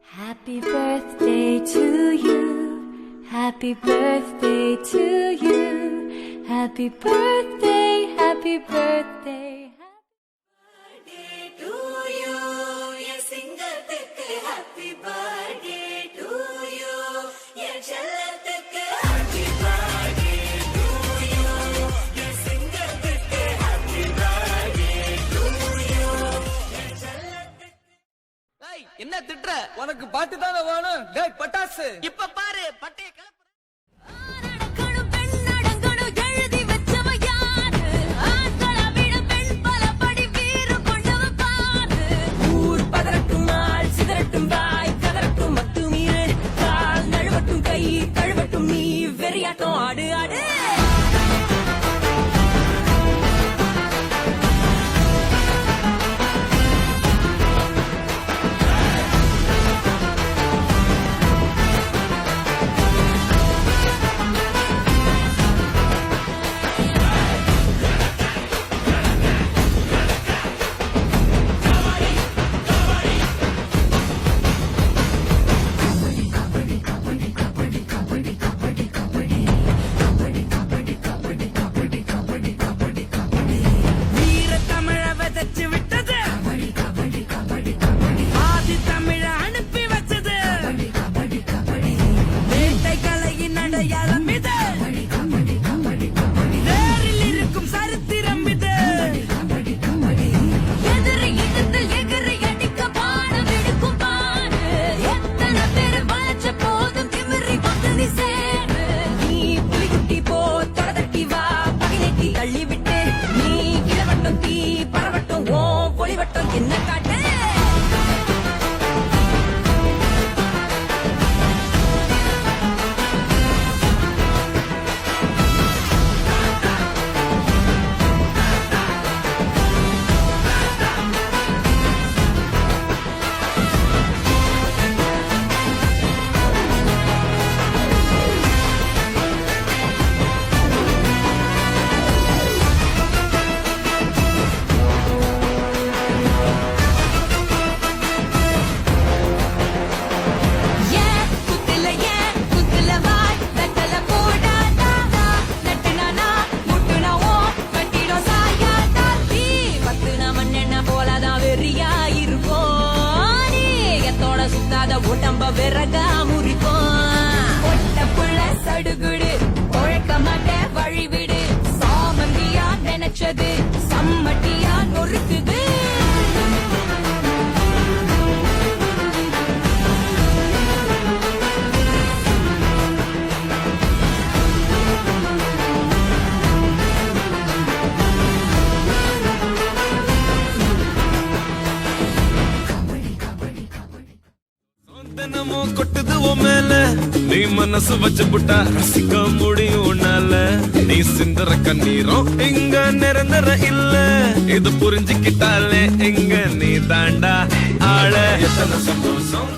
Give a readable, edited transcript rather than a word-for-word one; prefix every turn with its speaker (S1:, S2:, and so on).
S1: Happy birthday to you. Happy birthday to you. Happy birthday, happy birthday.
S2: To you, yes, singathukku happy birthday to you, yes, chellathukku happy birthday to you, yes, singathukku happy birthday to you, yes, chellathukku.
S3: ஏய் என்ன திட்ற?
S4: உனக்கு பாட்டு தானே வேணும். டேய் பட்டாசு,
S3: இப்ப பாரு பட்டைய கிளப்புற.
S1: ஆனடக்கணும் பெண்ணடங்கணும் எழுதி வச்சவ யாரு? ஆண்கள விட பெண் பல படி வீறு கொண்டவ பாரு. ஊர் பதறட்டும் ஆள் சிதறட்டும் வாய் கதறட்டும் மத்துமீறு கால் நழுவட்டும் கை கழுவட்டும் நீ வெறியாட்டம் ஆடு ஆடு. உடம்ப விறகா முறிப்போம் ஒட்ட புள்ள சடுகுடு உழைக்க மாட்ட வழிவிடு சாமந்தியா நினைச்சது சம்மட்டியா நொறுக்குது.
S5: கொட்டுது உன் மேல நீ மனசு வச்சு புட்டா ரசிக்க முடியும் உன்னால நீ சிந்தற கண்ணீரும் இங்க நிரந்தர இல்ல இது புரிஞ்சுக்கிட்டாலே எங்க நீ தாண்டா ஆள எத்தனை சந்தோஷம்